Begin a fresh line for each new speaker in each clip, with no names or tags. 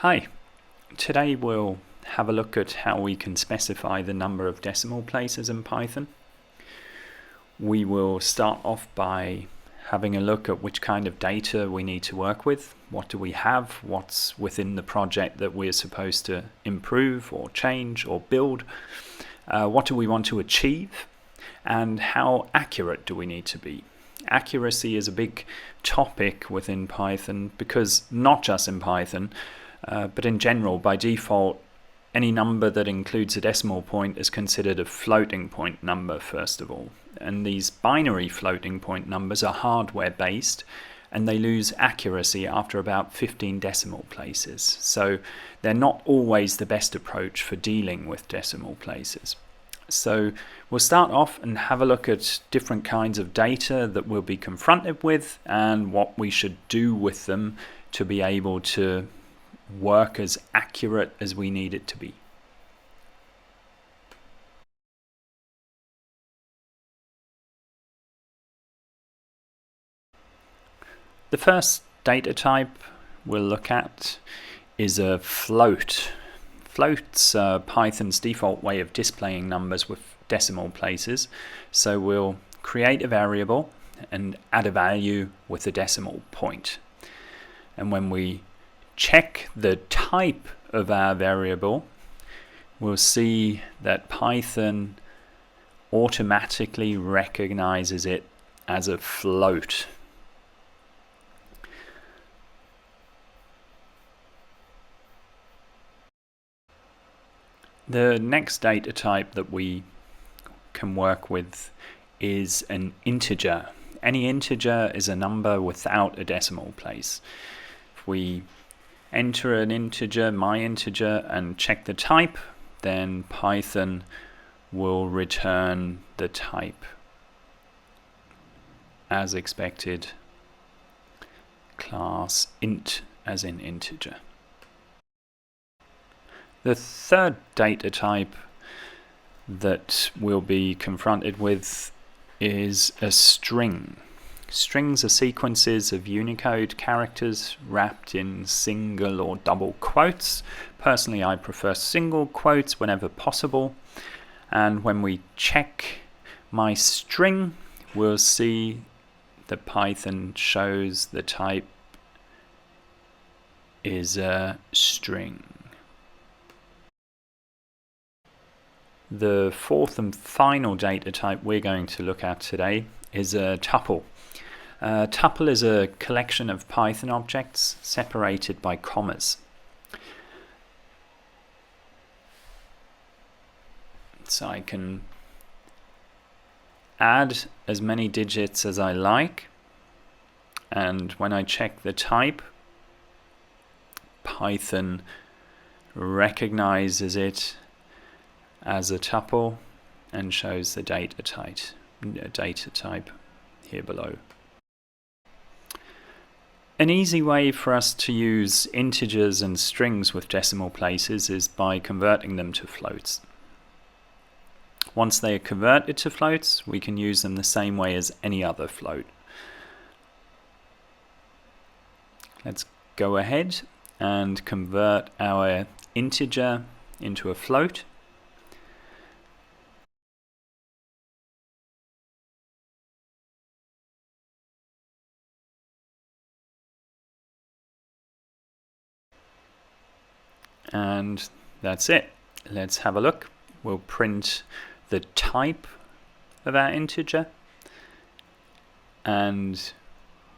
Hi, today we'll have a look at how we can specify the number of decimal places in Python. We will start off by having a look at which kind of data we need to work with. What do we have? What's within the project that we're supposed to improve or change or build? What do we want to achieve? And how accurate do we need to be? Accuracy is a big topic within Python because not just in Python, but in general, by default, any number that includes a decimal point is considered a floating point number, first of all. And these binary floating point numbers are hardware based, and they lose accuracy after about 15 decimal places. So they're not always the best approach for dealing with decimal places. So we'll start off and have a look at different kinds of data that we'll be confronted with and what we should do with them to be able to work as accurate as we need it to be. The first data type we'll look at is a float. Float's Python's default way of displaying numbers with decimal places. So we'll create a variable and add a value with a decimal point. And when we check the type of our variable, we'll see that Python automatically recognizes it as a float. The next data type that we can work with is an integer. Any integer is a number without a decimal place. If we enter an integer, my integer, and check the type, then Python will return the type as expected, class int as in integer. The third data type that we'll be confronted with is a string. Strings are sequences of Unicode characters wrapped in single or double quotes. Personally, I prefer single quotes whenever possible. And when we check my string, we'll see that Python shows the type is a string. The fourth and final data type we're going to look at today is a tuple. A tuple is a collection of Python objects separated by commas. So I can add as many digits as I like, and when I check the type, Python recognizes it as a tuple and shows the data type here below. An easy way for us to use integers and strings with decimal places is by converting them to floats. Once they are converted to floats, we can use them the same way as any other float. Let's go ahead and convert our integer into a float. And that's it. Let's have a look. We'll print the type of our integer, and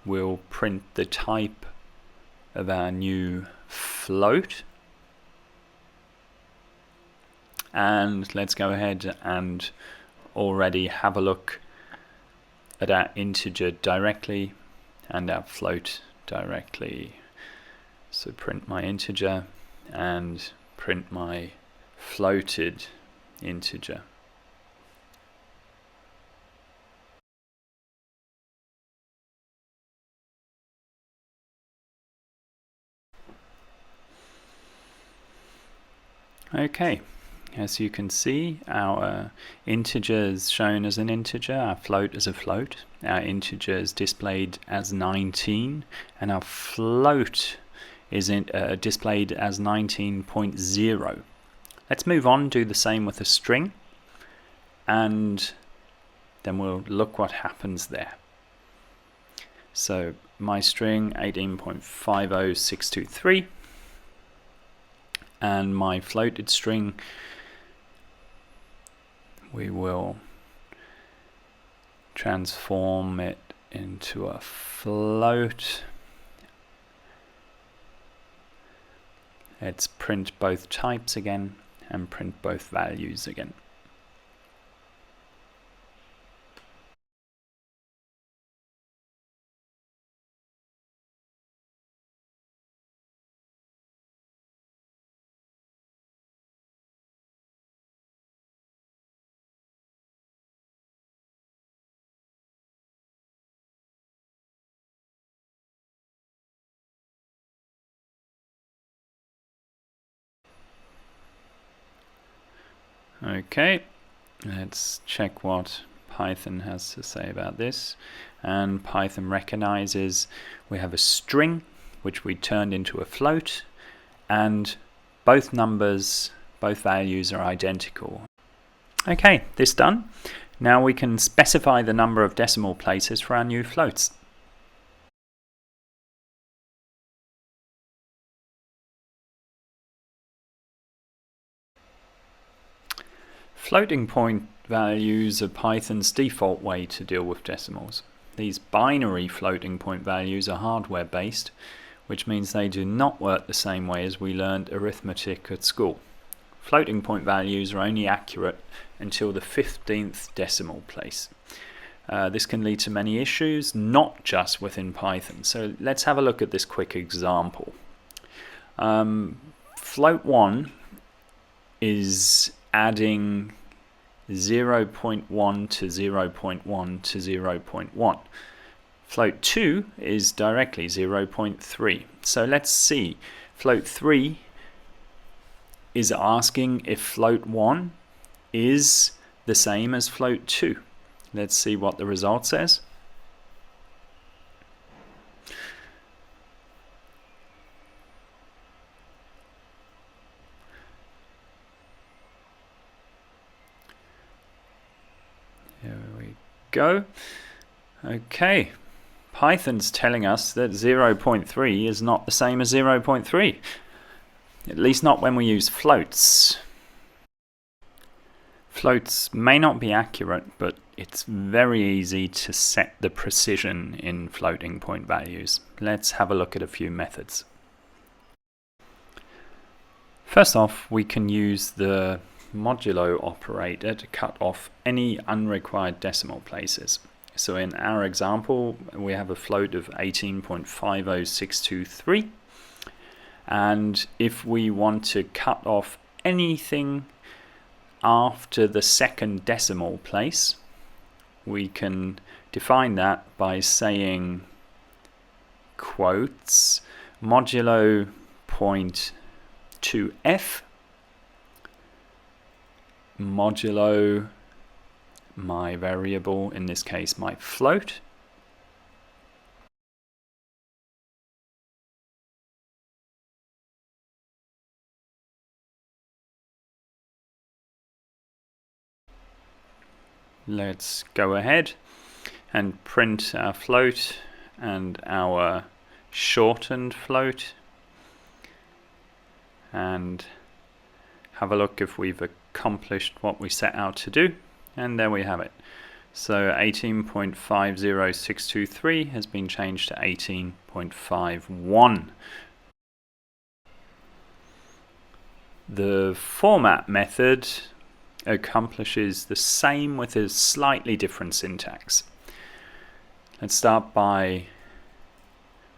we'll print the type of our new float. And let's go ahead and already have a look at our integer directly and our float directly. So print my integer and print my floated integer. Okay, as you can see, our integer is shown as an integer, our float as a float, our integer is displayed as 19, and our float is displayed as 19.0. Let's move on, do the same with a string, and then we'll look what happens there. So my string 18.50623, and my floated string, we will transform it into a float. Let's print both types again and print both values again. Okay, let's check what Python has to say about this. And Python recognizes we have a string which we turned into a float, and both numbers, both values are identical. Okay, this done. Now we can specify the number of decimal places for our new floats. Floating point values are Python's default way to deal with decimals. These binary floating point values are hardware based, which means they do not work the same way as we learned arithmetic at school. Floating point values are only accurate until the 15th decimal place. This can lead to many issues, not just within Python. So let's have a look at this quick example. Float 1 is adding 0.1 to 0.1 to 0.1. Float 2 is directly 0.3. So let's see. Float 3 is asking if float 1 is the same as float 2. Let's see what the result says. Here we go. Okay, Python's telling us that 0.3 is not the same as 0.3. At least not when we use floats. Floats may not be accurate, but it's very easy to set the precision in floating point values. Let's have a look at a few methods. First off, we can use the modulo operator to cut off any unrequired decimal places. So in our example, we have a float of 18.50623, and if we want to cut off anything after the second decimal place, we can define that by saying quotes modulo point 2f modulo my variable, in this case my float, let's go ahead and print our float and our shortened float and have a look if we've accomplished what we set out to do. And there we have it. So 18.50623 has been changed to 18.51. The format method accomplishes the same with a slightly different syntax. Let's start by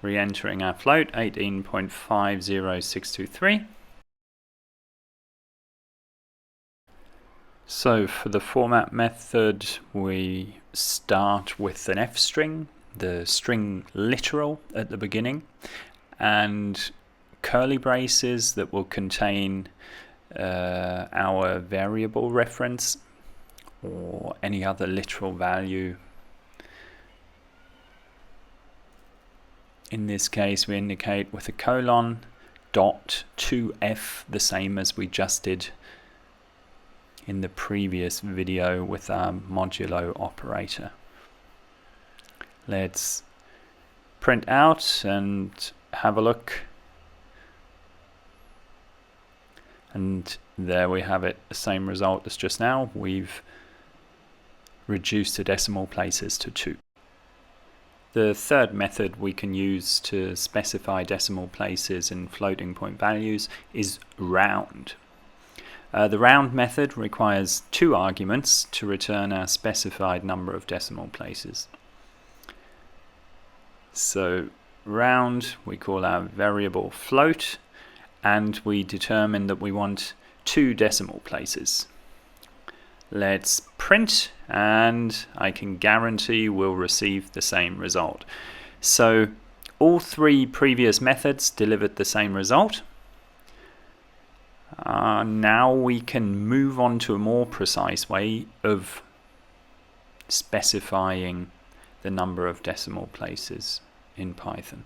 re-entering our float, 18.50623. So for the format method, we start with an F string, the string literal at the beginning, and curly braces that will contain our variable reference or any other literal value. In this case, we indicate with a colon dot 2f, the same as we just did in the previous video with our modulo operator. Let's print out and have a look. And there we have it, the same result as just now. We've reduced the decimal places to 2. The third method we can use to specify decimal places in floating point values is round. The round method requires 2 arguments to return our specified number of decimal places. So round we call our variable float, and we determine that we want 2 decimal places. Let's print, and I can guarantee we'll receive the same result. So all 3 previous methods delivered the same result. Now we can move on to a more precise way of specifying the number of decimal places in Python.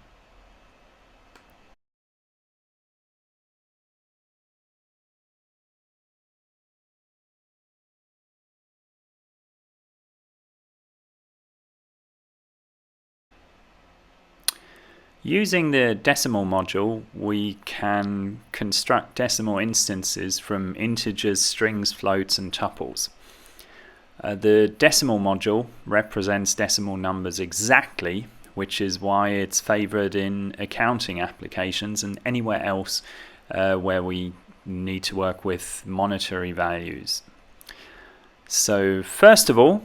Using the decimal module, we can construct decimal instances from integers, strings, floats, and tuples. The decimal module represents decimal numbers exactly, which is why it's favored in accounting applications and anywhere else where we need to work with monetary values. So first of all,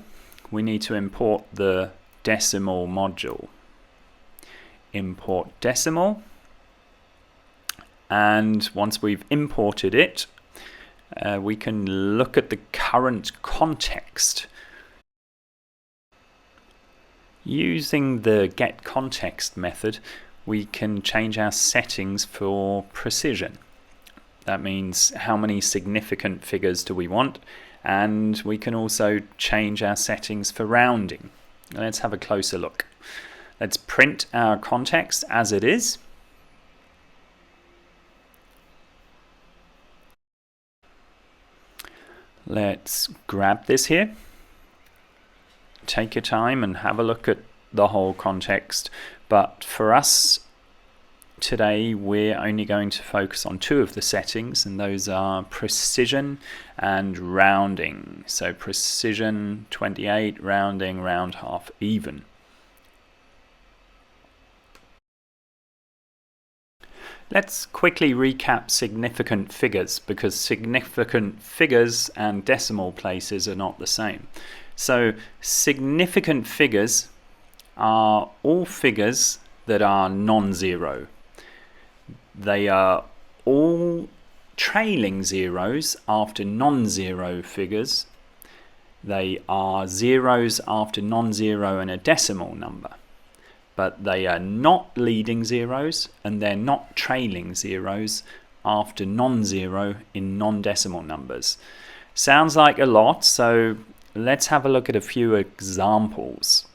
we need to import the decimal module. Import decimal, and once we've imported it, we can look at the current context. Using the getContext method, we can change our settings for precision. That means how many significant figures do we want, and we can also change our settings for rounding. Let's have a closer look. Let's print our context as it is. Let's grab this here. Take your time and have a look at the whole context. But for us today, we're only going to focus on 2 of the settings, and those are precision and rounding. So precision 28, rounding round half even. Let's quickly recap significant figures, because significant figures and decimal places are not the same. So significant figures are all figures that are non-zero. They are all trailing zeros after non-zero figures. They are zeros after non-zero and a decimal number. But they are not leading zeros, and they're not trailing zeros after non-zero in non-decimal numbers. Sounds like a lot, so let's have a look at a few examples.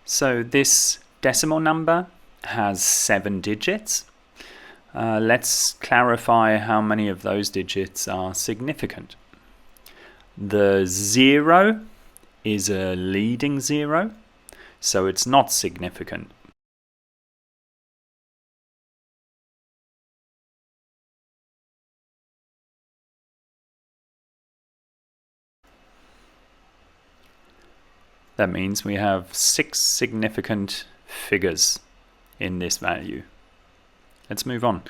So this decimal number has 7 digits. Let's clarify how many of those digits are significant. The 0 is a leading zero, so it's not significant. That means we have 6 significant figures in this value. Let's move on.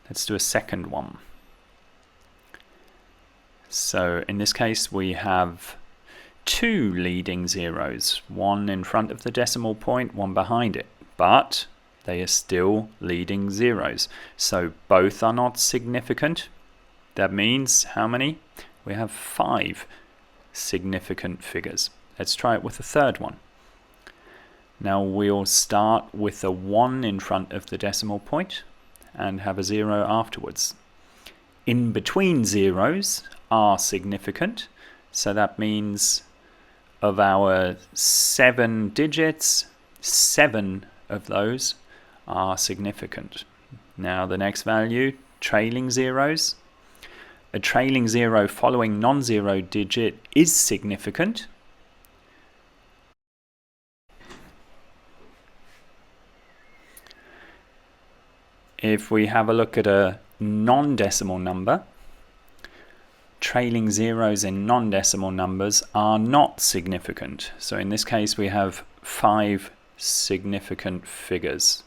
Let's do a second one. So in this case we have 2 leading zeros, one in front of the decimal point, one behind it, but they are still leading zeros. So both are not significant. That means how many? We have 5 significant figures. Let's try it with a third one. Now we'll start with a 1 in front of the decimal point and have a 0 afterwards. In between zeros are significant, so that means of our 7 digits, 7 of those are significant. Now the next value, trailing zeros. A trailing zero following non-zero digit is significant. If we have a look at a non-decimal number, trailing zeros in non-decimal numbers are not significant. So in this case we have 5 significant figures.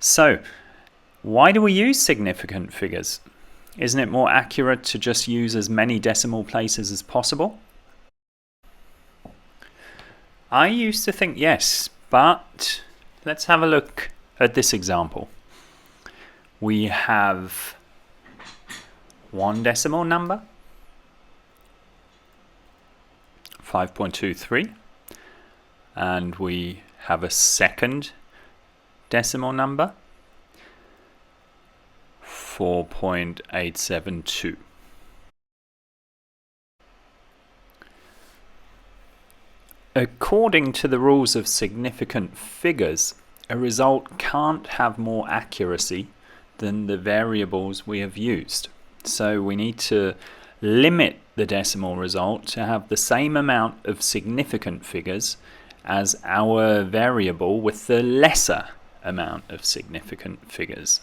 So why do we use significant figures? Isn't it more accurate to just use as many decimal places as possible? I used to think yes, but let's have a look at this example. We have one decimal number, 5.23, and we have a second decimal number, 4.872. According to the rules of significant figures, a result can't have more accuracy than the variables we have used. So we need to limit the decimal result to have the same amount of significant figures as our variable with the lesser amount of significant figures.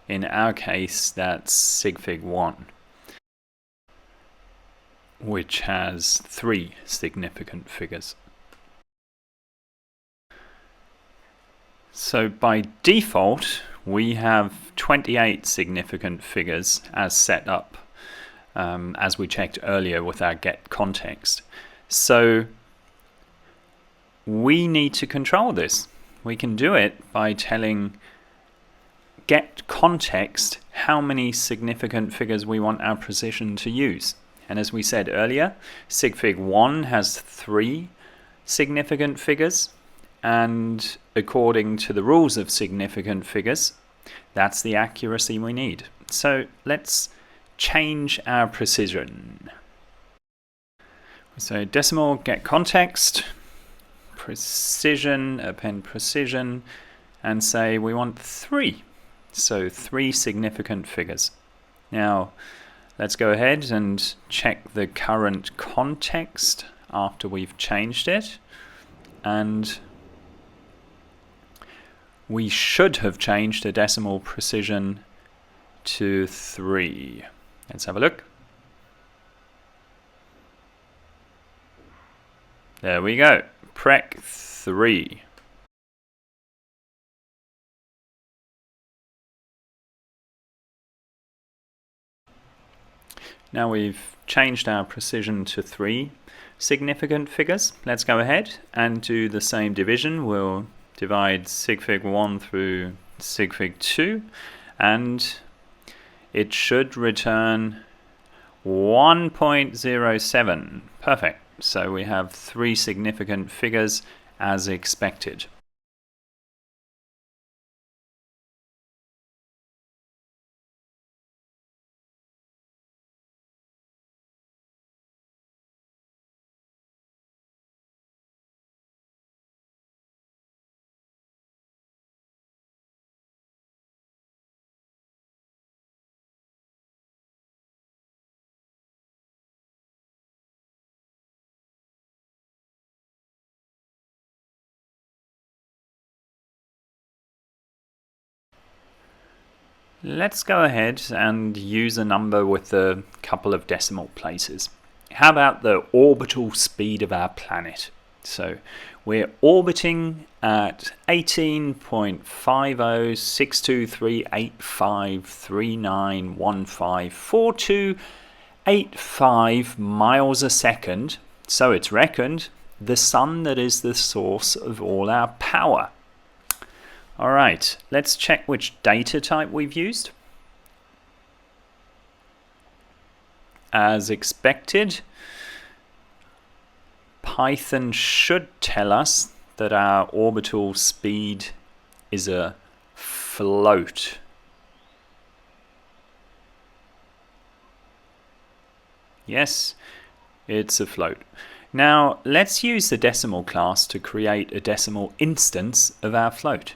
In our case, that's sigfig 1, which has 3 significant figures. So by default, we have 28 significant figures as set up, as we checked earlier with our get context. So we need to control this. We can do it by telling get context how many significant figures we want our precision to use. And as we said earlier, sigfig 1 has 3 significant figures, and according to the rules of significant figures, that's the accuracy we need. So let's change our precision. So decimal, get context, precision, append precision, and say we want 3. So 3 significant figures. Now let's go ahead and check the current context after we've changed it, and we should have changed the decimal precision to 3. Let's have a look. There we go, prec 3. Now we've changed our precision to 3 significant figures. Let's go ahead and do the same division. We'll divide sigfig 1 through sigfig 2, and it should return 1.07. Perfect. So we have 3 significant figures as expected. Let's go ahead and use a number with a couple of decimal places. How about the orbital speed of our planet? So we're orbiting at 18.50638539154285 miles a second. So it's reckoned the sun that is the source of all our power. Alright, let's check which data type we've used. As expected, Python should tell us that our orbital speed is a float. Yes, it's a float. Now let's use the decimal class to create a decimal instance of our float.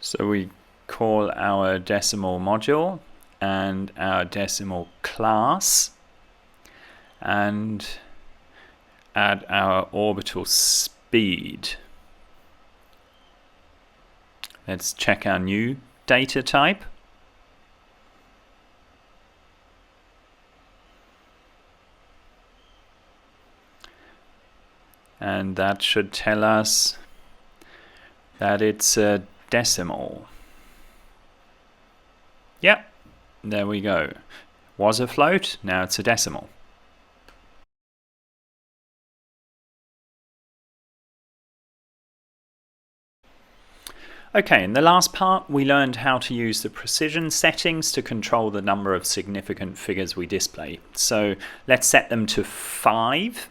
So we call our decimal module and our decimal class and add our orbital speed. Let's check our new data type. And that should tell us that it's a decimal. Yep, there we go. Was a float, now it's a decimal. Okay, in the last part we learned how to use the precision settings to control the number of significant figures we display. So let's set them to 5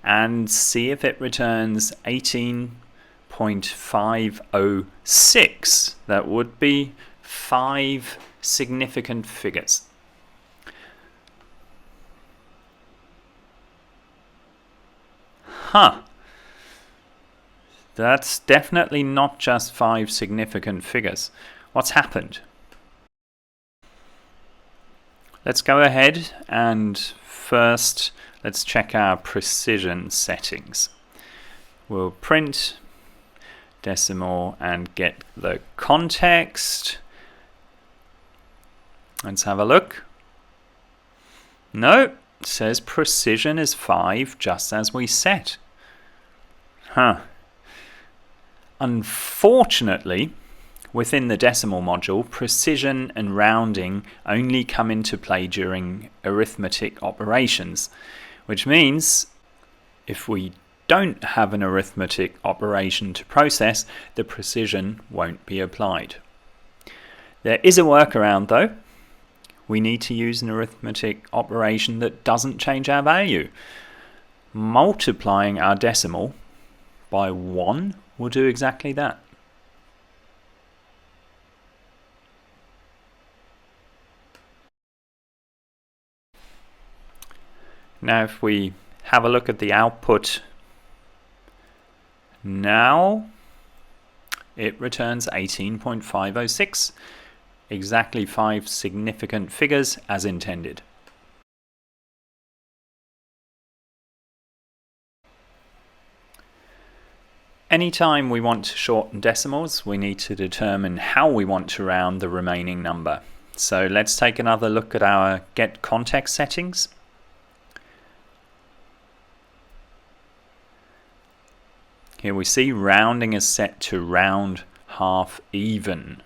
and see if it returns 18.506. That would be 5 significant figures. Huh. That's definitely not just 5 significant figures. What's happened? Let's go ahead and first let's check our precision settings. We'll print decimal and get the context. Let's have a look. No, it says precision is 5 just as we set. Huh. Unfortunately, within the decimal module, precision and rounding only come into play during arithmetic operations, which means if we don't have an arithmetic operation to process, the precision won't be applied. There is a workaround though. We need to use an arithmetic operation that doesn't change our value. Multiplying our decimal by 1 will do exactly that. Now if we have a look at the output now, it returns 18.506, exactly 5 significant figures as intended. Anytime we want to shorten decimals, we need to determine how we want to round the remaining number. So let's take another look at our get context settings. Here we see rounding is set to round half even.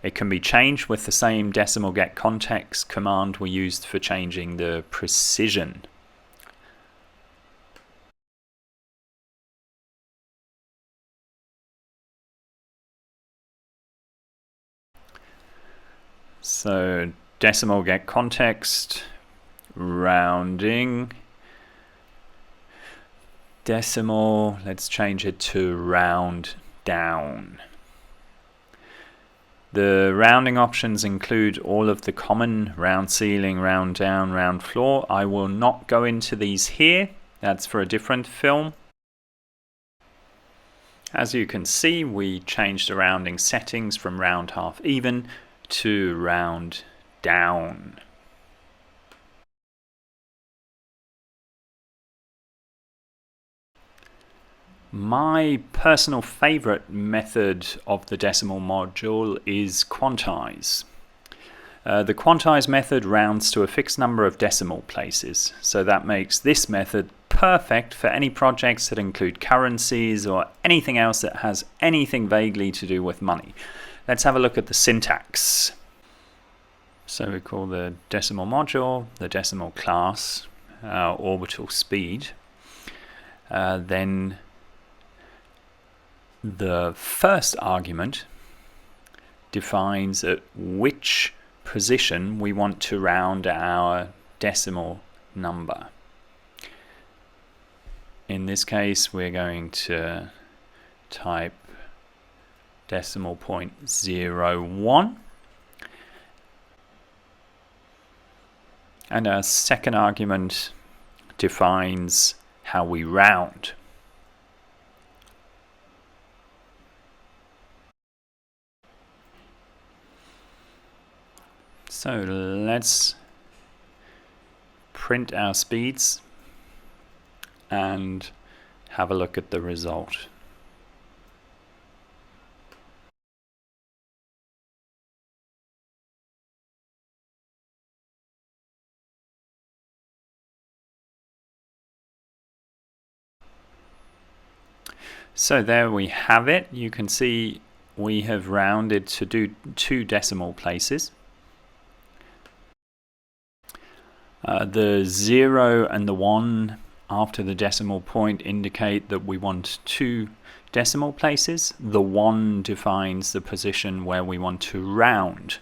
It can be changed with the same decimal get context command we used for changing the precision. So decimal get context, rounding, decimal, let's change it to round down. The rounding options include all of the common round ceiling, round down, round floor. I will not go into these here, that's for a different film. As you can see, we changed the rounding settings from round half even to round down. My personal favorite method of the decimal module is quantize. The quantize method rounds to a fixed number of decimal places, so that makes this method perfect for any projects that include currencies or anything else that has anything vaguely to do with money. Let's have a look at the syntax. So we call the decimal module, the decimal class, our orbital speed. Then the first argument defines at which position we want to round our decimal number. In this case, we're going to type decimal point 0.01. And our second argument defines how we round. So let's print our speeds and have a look at the result. So there we have it. You can see we have rounded to do 2 decimal places. The 0 and the 1 after the decimal point indicate that we want 2 decimal places. The 1 defines the position where we want to round.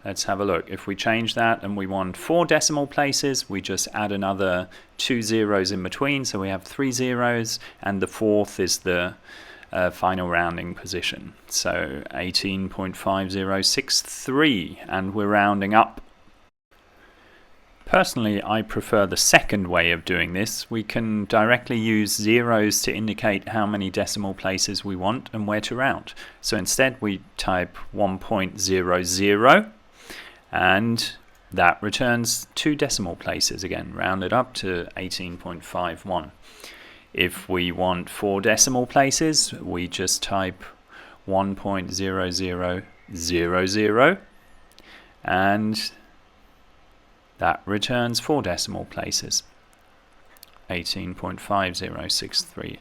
Let's have a look. If we change that and we want 4 decimal places, we just add another 2 zeros in between, so we have 3 zeros, and the 4th is the final rounding position. So 18.5063, and we're rounding up. Personally, I prefer the second way of doing this. We can directly use zeros to indicate how many decimal places we want and where to round. So instead we type 1.00, and that returns 2 decimal places, again rounded up to 18.51. If we want 4 decimal places, we just type 1.0000, and that returns 4 decimal places, 18.5063.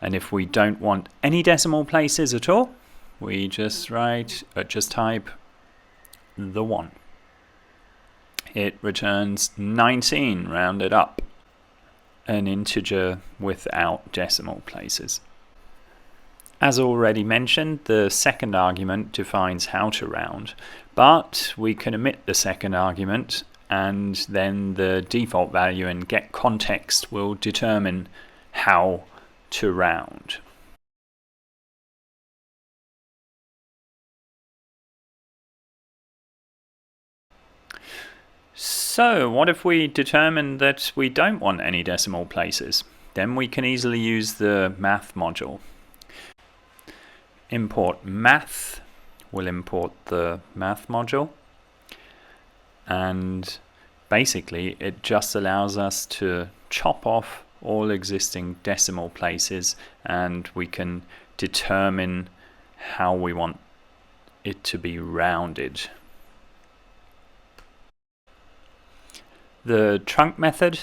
And if we don't want any decimal places at all, we just type the 1. It returns 19 rounded up, an integer without decimal places. As already mentioned, the second argument defines how to round, but we can omit the second argument, and then the default value in getContext will determine how to round. So what if we determine that we don't want any decimal places? Then we can easily use the math module. Import math, we'll import the math module, and basically it just allows us to chop off all existing decimal places, and we can determine how we want it to be rounded. The trunc method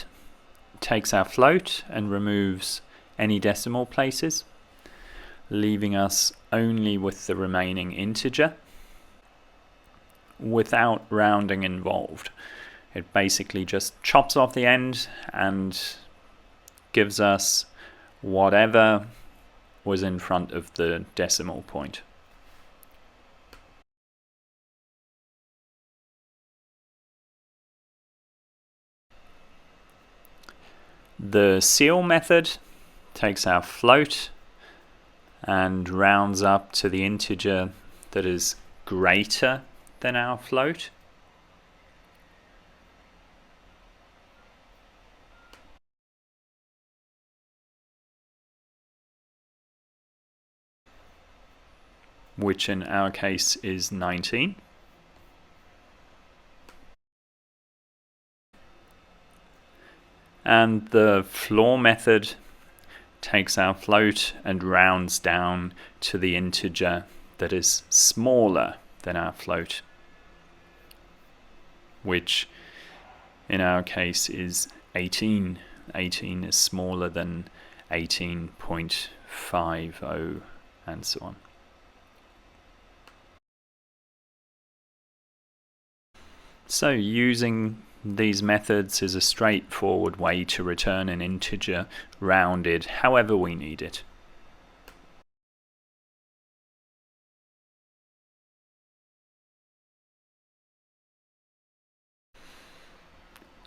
takes our float and removes any decimal places, leaving us only with the remaining integer without rounding involved. It basically just chops off the end and gives us whatever was in front of the decimal point. The ceil method takes our float and rounds up to the integer that is greater than our float. Which in our case is 19. And the floor method takes our float and rounds down to the integer that is smaller than our float, which in our case is 18. 18 is smaller than 18.50 and so on. So using these methods is a straightforward way to return an integer rounded however we need it.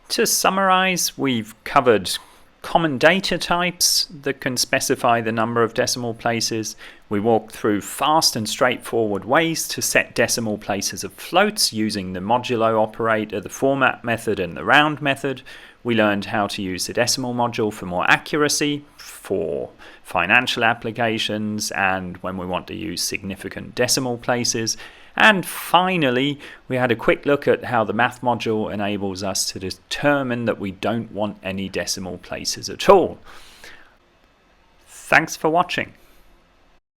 To summarize, we've covered common data types that can specify the number of decimal places. We walked through fast and straightforward ways to set decimal places of floats using the modulo operator, the format method, and the round method. We learned how to use the decimal module for more accuracy, for financial applications, and when we want to use significant decimal places. And finally, we had a quick look at how the math module enables us to determine that we don't want any decimal places at all. Thanks for watching.